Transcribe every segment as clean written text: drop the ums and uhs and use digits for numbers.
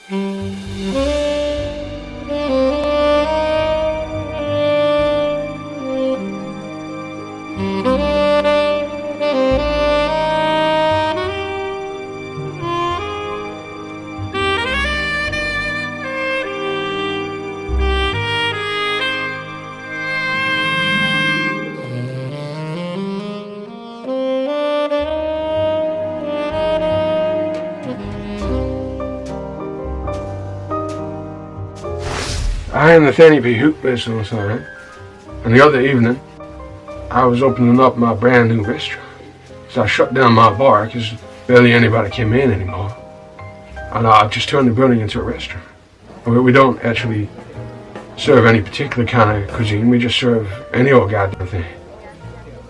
I am Nathaniel P Hoot-Whistle, son. And the other evening, I was opening up my brand new restaurant. So I shut down my bar because barely anybody came in anymore. And I just turned the building into a restaurant. We don't actually serve any particular kind of cuisine. We just serve any old goddamn thing.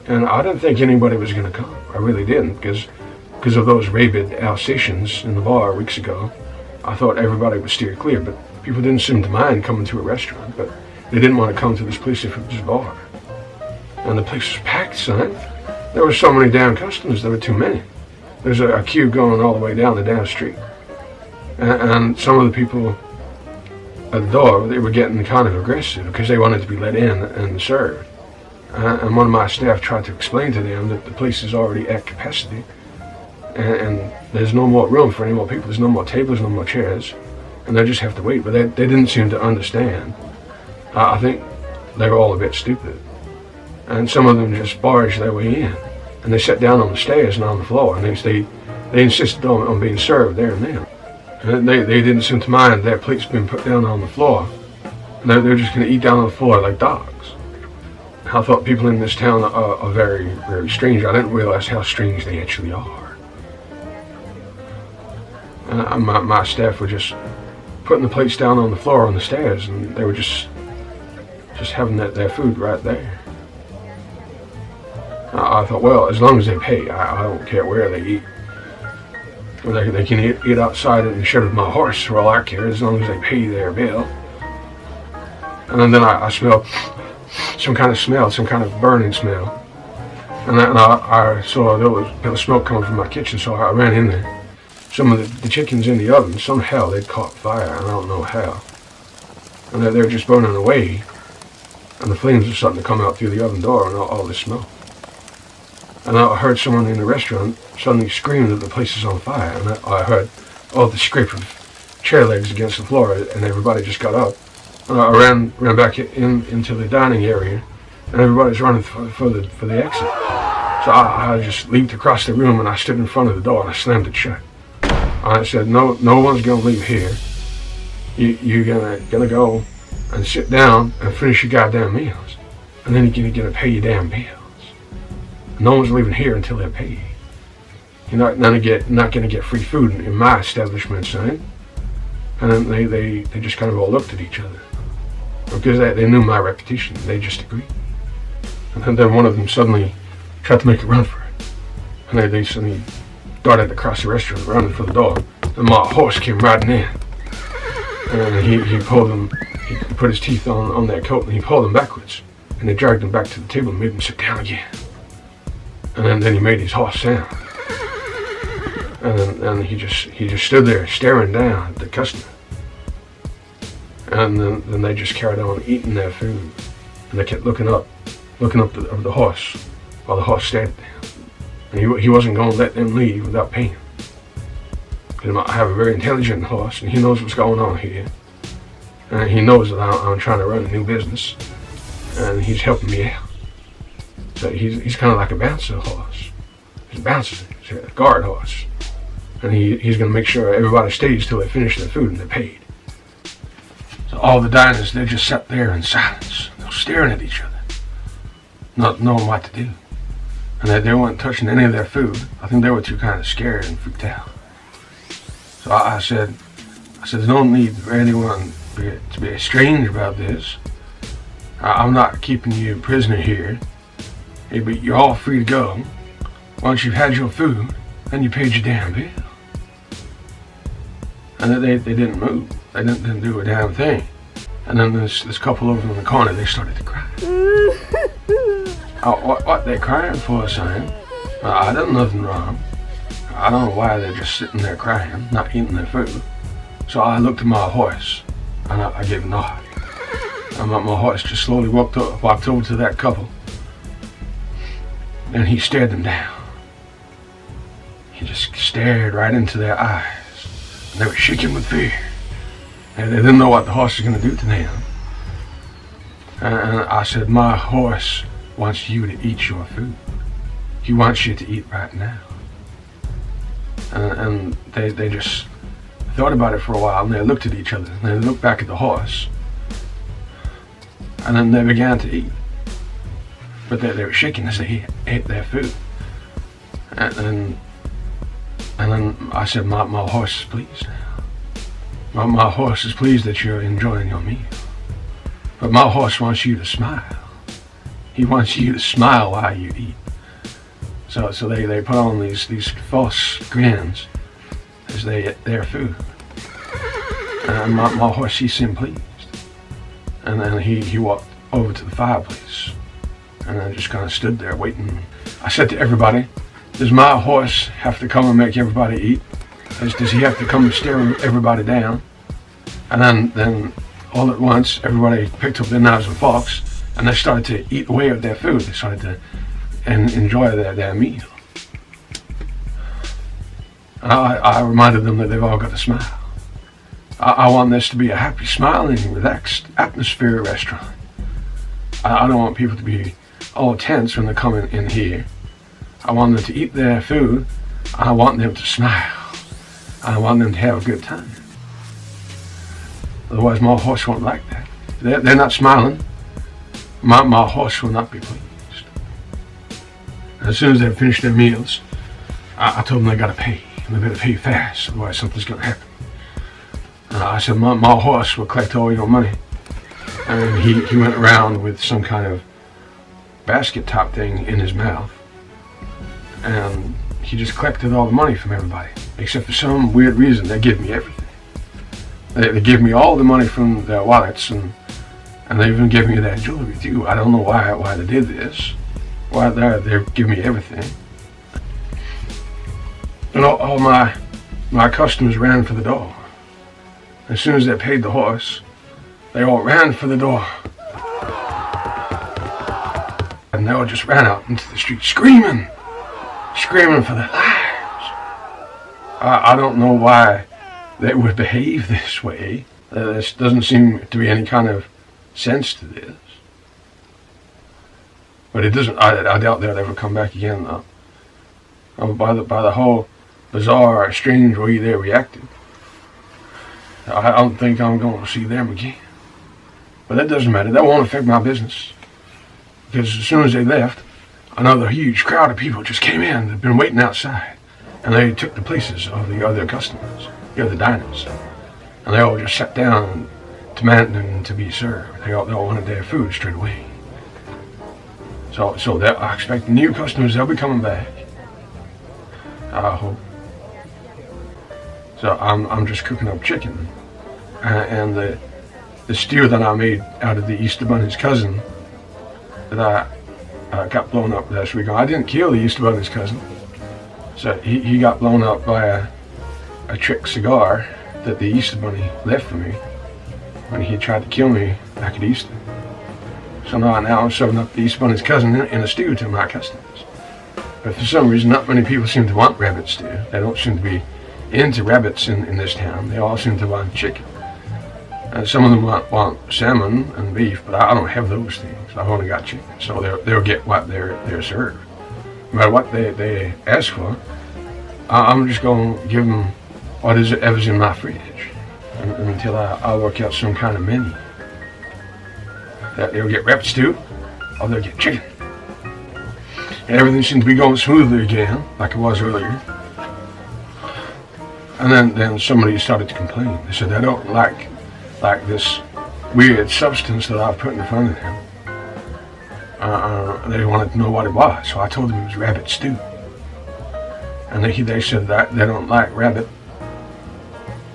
And I didn't think anybody was going to come. I really didn't, because of those rabid Alsatians in the bar weeks ago. I thought everybody would steer clear, but people didn't seem to mind coming to a restaurant, but they didn't want to come to this place if it was a bar. And the place was packed, son. There were so many damn customers, there were too many. There's a queue going all the way down the damn street. And some of the people at the door, they were getting kind of aggressive because they wanted to be let in and served. And one of my staff tried to explain to them that the place is already at capacity and there's no more room for any more people. There's no more tables, no more chairs. And they just have to wait, but they didn't seem to understand. I think they were all a bit stupid. And some of them just barged their way in. And they sat down on the stairs and on the floor, and they insisted on being served there and then. And they didn't seem to mind their plates being put down on the floor. And they were just going to eat down on the floor like dogs. I thought people in this town are very, very strange. I didn't realize how strange they actually are. And my staff were just putting the plates down on the floor on the stairs, and they were just having their food right there. I thought, well, as long as they pay, I don't care where they eat. They can eat outside in the shed of my horse for all I care, as long as they pay their bill. And then I smelled some kind of burning smell. And I saw there was smoke coming from my kitchen, so I ran in there. Some of the chickens in the oven, somehow they'd caught fire, and I don't know how. And they were just burning away, and the flames were starting to come out through the oven door and all this smoke. And I heard someone in the restaurant suddenly scream that the place is on fire, and I heard all the scrape of chair legs against the floor, and everybody just got up. And I ran back into the dining area, and everybody's running for the exit. So I just leaped across the room, and I stood in front of the door, and I slammed it shut. I said, no one's gonna leave here. You're gonna go and sit down and finish your goddamn meals, and then you're gonna pay your damn bills. No one's leaving here until they're paid. You're not gonna get free food in my establishment, son. And then they just kind of all looked at each other because they knew my reputation. They just agreed. And then one of them suddenly tried to make a run for it, and they suddenly darted across the restaurant, running for the door, and my horse came riding in. And he pulled him, he put his teeth on that coat, and he pulled him backwards, and they dragged him back to the table and made him sit down again. And then he made his horse sound. And he just stood there staring down at the customer. And then they just carried on eating their food, and they kept looking up the horse while the horse stared at them. And he wasn't going to let them leave without paying. I have a very intelligent horse, and he knows what's going on here. And he knows that I'm trying to run a new business, and he's helping me out. So he's kind of like a bouncer horse. He's a bouncer, he's a guard horse. And he's going to make sure everybody stays till they finish their food and they're paid. So all the diners, they just sat there in silence. They were staring at each other, not knowing what to do. And they weren't touching any of their food. I think they were too kind of scared and freaked out. So I said, there's no need for anyone to be strange about this. I'm not keeping you a prisoner here. Hey, but you're all free to go. Once you've had your food, then you paid your damn bill. And they didn't move. They didn't do a damn thing. And then this couple over in the corner, they started to cry. What they crying for, son? I done nothing wrong. I don't know why they're just sitting there crying, not eating their food. So I looked at my horse, and I gave a nod. And my horse just slowly walked over to that couple, and he stared them down. He just stared right into their eyes, and they were shaking with fear. And they didn't know what the horse was going to do to them. And I said, my horse wants you to eat your food. He wants you to eat right now. And they just thought about it for a while, and they looked at each other, and they looked back at the horse, and then they began to eat. But they were shaking as they ate their food. And then I said, my horse is pleased now. My horse is pleased that you're enjoying your meal. But my horse wants you to smile. He wants you to smile while you eat. So they put on these false grins as they ate their food. And my horse, he seemed pleased. And then he walked over to the fireplace. And I just kind of stood there waiting. I said to everybody, does my horse have to come and make everybody eat? Does he have to come and stare everybody down? And then all at once, everybody picked up their knives and forks, and they started to eat away at their food. They started to enjoy their meal. And I reminded them that they've all got to smile. I want this to be a happy, smiling, relaxed atmosphere restaurant. I don't want people to be all tense when they come in here. I want them to eat their food. I want them to smile. I want them to have a good time. Otherwise, my horse won't like that. They're not smiling. My horse will not be pleased. As soon as they finished their meals, I told them they got to pay. And they better pay fast, otherwise something's going to happen. I said, my horse will collect all your money. And he went around with some kind of basket top thing in his mouth. And he just collected all the money from everybody. Except for some weird reason, they give me everything. They give me all the money from their wallets, and they even give me that jewelry too. I don't know why they did this. Why they give me everything. And all my customers ran for the door. As soon as they paid the horse, they all ran for the door. And they all just ran out into the street screaming for their lives. I don't know why they would behave this way. There doesn't seem to be any kind of sense to this. But it doesn't. I doubt they'll ever come back again, though. By the whole bizarre, strange way they reacted, I don't think I'm going to see them again. But that doesn't matter. That won't affect my business. Because as soon as they left, another huge crowd of people just came in. They'd been waiting outside. And they took the places of the other customers, the other diners. And they all just sat down demanding to be served. They all wanted their food straight away. So I expect new customers, they'll be coming back. I hope. So I'm just cooking up chicken. And the stew that I made out of the Easter Bunny's cousin that I got blown up last week. I didn't kill the Easter Bunny's cousin. So he got blown up by a trick cigar that the Easter Bunny left for me when he tried to kill me back at Easter. So now I'm serving up the Easter Bunny's cousin in a stew to my customers. But for some reason, not many people seem to want rabbit stew. They don't seem to be into rabbits in this town. They all seem to want chicken. And some of them want salmon and beef, but I don't have those things. I've only got chicken. So they'll get what they're served. No matter what they ask for, I'm just going to give them whatever's in my fridge until I work out some kind of menu. That they'll get rabbit stew or they'll get chicken. And everything seems to be going smoothly again, like it was earlier. And then somebody started to complain. They said they don't like this weird substance that I've put in front of them. They wanted to know what it was, so I told them it was rabbit stew. And they said that they don't like rabbit,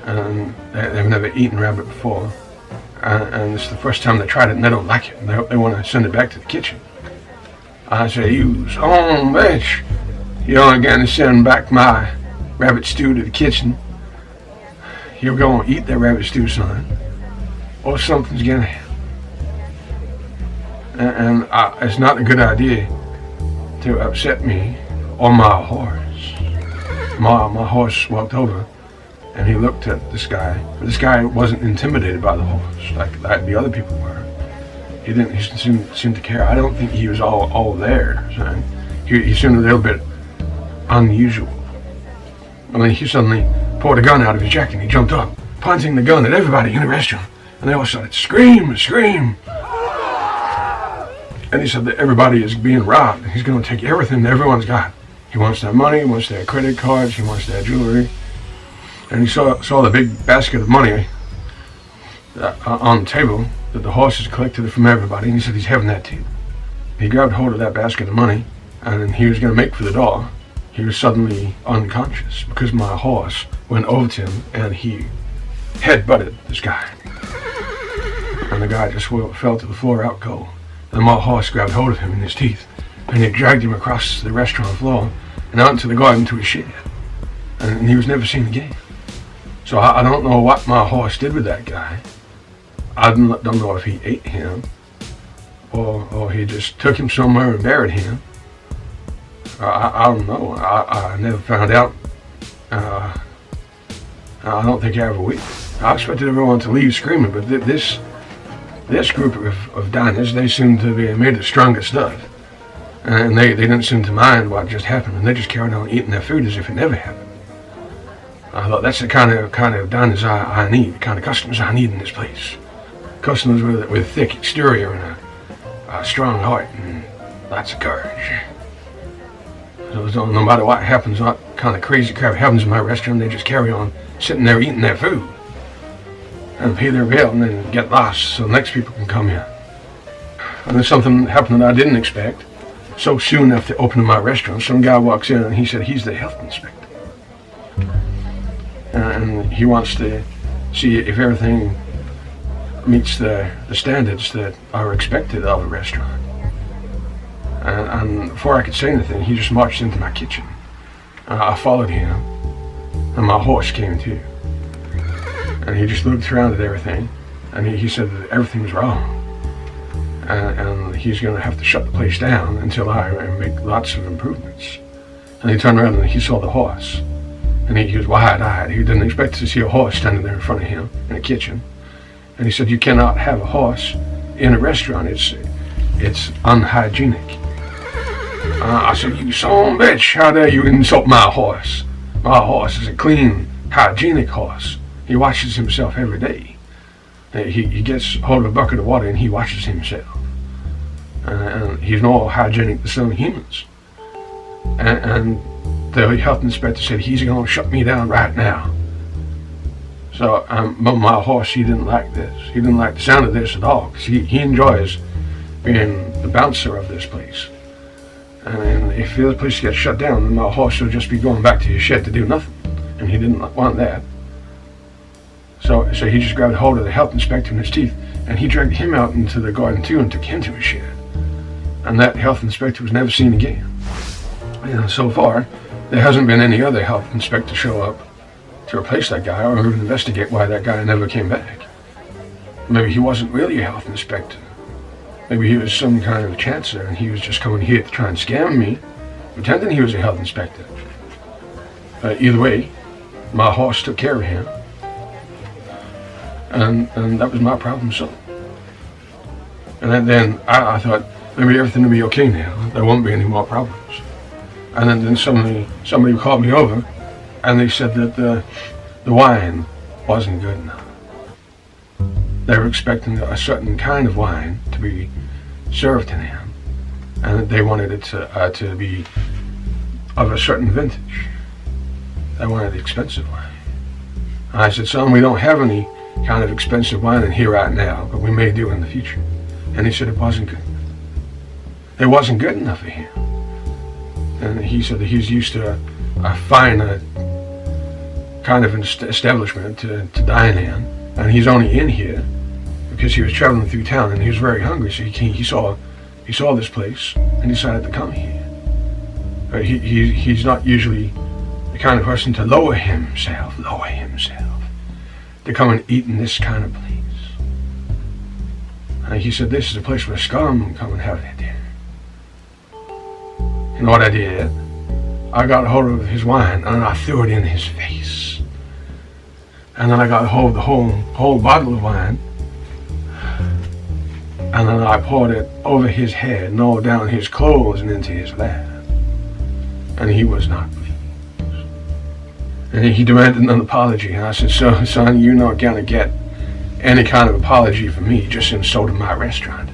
and they've never eaten rabbit before, and it's the first time they tried it and they don't like it, and they want to send it back to the kitchen. I said, you son of a bitch, you aren't going to send back my rabbit stew to the kitchen. he'll go and eat that rabbit stew, son, or something's gonna happen. And it's not a good idea to upset me or my horse. My horse walked over and he looked at this guy. But this guy wasn't intimidated by the horse like the other people were. He didn't seem to care. I don't think he was all there. So he seemed a little bit unusual. And then he suddenly pulled a gun out of his jacket and he jumped up, pointing the gun at everybody in the restaurant. And they all started scream, scream. And he said that everybody is being robbed. He's going to take everything that everyone's got. He wants their money, he wants their credit cards, he wants their jewelry. And he saw the big basket of money on the table that the horses collected from everybody. And he said he's having that too. He grabbed hold of that basket of money and he was going to make for the door. He was suddenly unconscious because my horse went over to him and he headbutted this guy. And the guy just fell to the floor out cold. And my horse grabbed hold of him in his teeth and he dragged him across the restaurant floor and out into the garden to his shed. And he was never seen again. So I don't know what my horse did with that guy. I don't know if he ate him or he just took him somewhere and buried him. I don't know. I never found out. I don't think I ever will. I expected everyone to leave screaming, but this group of diners, they seem to be made of stronger stuff. And they didn't seem to mind what just happened, and they just carried on eating their food as if it never happened. I thought that's the kind of diners I need, the kind of customers I need in this place. Customers with a thick exterior and a strong heart and lots of courage. So no matter what happens, what kind of crazy crap happens in my restaurant, they just carry on sitting there eating their food and pay their bill and then get lost so the next people can come in. And then something happened that I didn't expect. So soon after opening my restaurant, some guy walks in and he said he's the health inspector. And he wants to see if everything meets the standards that are expected of a restaurant. And before I could say anything, he just marched into my kitchen. I followed him, and my horse came too. And he just looked around at everything, and he said that everything was wrong. And he's going to have to shut the place down until I make lots of improvements. And he turned around and he saw the horse. And he was wide-eyed. He didn't expect to see a horse standing there in front of him in a kitchen. And he said, "You cannot have a horse in a restaurant. It's unhygienic." I said, "You son of a bitch, how dare you insult my horse? My horse is a clean, hygienic horse. He washes himself every day. He gets hold of a bucket of water and he washes himself. And he's more hygienic than some humans." And the health inspector said he's going to shut me down right now. So but my horse, he didn't like this. He didn't like the sound of this at all, because he enjoys being the bouncer of this place. And if the other place gets shut down, then my horse will just be going back to his shed to do nothing. And he didn't want that. So he just grabbed hold of the health inspector in his teeth, and he dragged him out into the garden too and took him to his shed. And that health inspector was never seen again. And so far, there hasn't been any other health inspector show up to replace that guy or investigate why that guy never came back. Maybe he wasn't really a health inspector. Maybe he was some kind of chancer and he was just coming here to try and scam me, pretending he was a health inspector. Either way, my horse took care of him. And that was my problem solved. And then I thought maybe everything would be okay now. There won't be any more problems. And then somebody called me over and they said that the wine wasn't good enough. They were expecting a certain kind of wine to be served to them, and they wanted it to be of a certain vintage. They wanted the expensive wine. And I said, "Son, we don't have any kind of expensive wine in here right now, but we may do in the future." And he said it wasn't good enough. It wasn't good enough for him. And he said that he's used to a finer kind of an establishment to dine in, and he's only in here because he was traveling through town and he was very hungry, so he saw this place and decided to come here. He's not usually the kind of person to lower himself. to come and eat in this kind of place. And he said, this is a place where scum come and have their dinner. You know what I did? I got hold of his wine and I threw it in his face. And then I got hold of the whole bottle of wine. And then I poured it over his head and all down his clothes and into his lap. And he was not pleased. And he demanded an apology. And I said, so, son, you're not going to get any kind of apology from me. You just insulted my restaurant.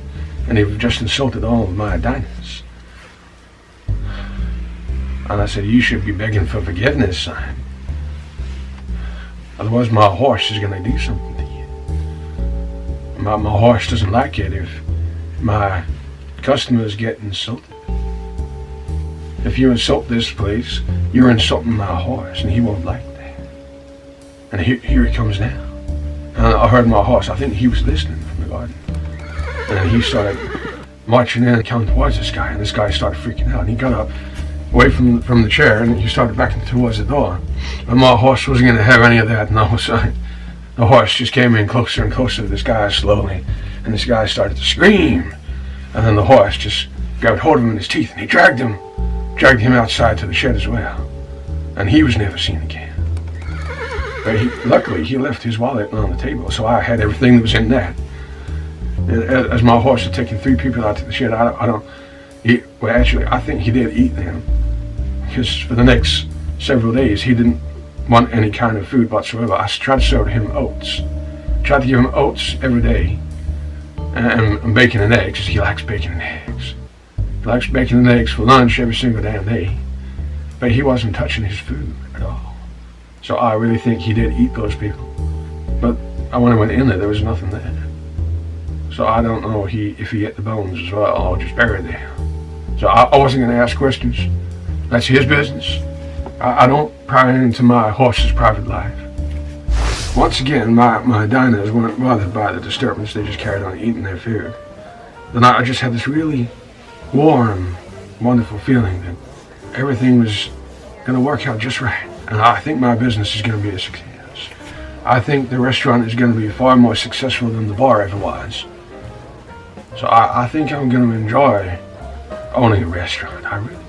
And you've just insulted all of my diners. And I said, you should be begging for forgiveness, son. Otherwise my horse is going to do something to you. My horse doesn't like it if my customers get insulted. If you insult this place, you're insulting my horse, and he won't like that. And here he comes now. And I heard my horse, I think he was listening from the garden. And he started marching in and coming towards this guy, and this guy started freaking out. And he got up away from the chair, and he started backing towards the door. And my horse wasn't going to have any of that, and all of a sudden, the horse just came in closer and closer to this guy slowly, and this guy started to scream. And then the horse just grabbed hold of him in his teeth, and he dragged him outside to the shed as well. And he was never seen again. But luckily, he left his wallet on the table, so I had everything that was in that. And as my horse had taken 3 people out to the shed, I think he did eat them. Because for the next several days, he didn't want any kind of food whatsoever. I tried to serve him oats. Tried to give him oats every day. And bacon and eggs, because he likes bacon and eggs. He likes bacon and eggs for lunch every single damn day. But he wasn't touching his food at all. So I really think he did eat those people. But when I went in there was nothing there. So I don't know if he ate the bones as well or just buried them. So I wasn't going to ask questions. That's his business. I don't pry into my horse's private life. Once again, my diners weren't bothered by the disturbance. They just carried on eating their food. Then I just had this really warm, wonderful feeling that everything was going to work out just right. And I think my business is going to be a success. I think the restaurant is going to be far more successful than the bar ever was. So I think I'm going to enjoy owning a restaurant. I really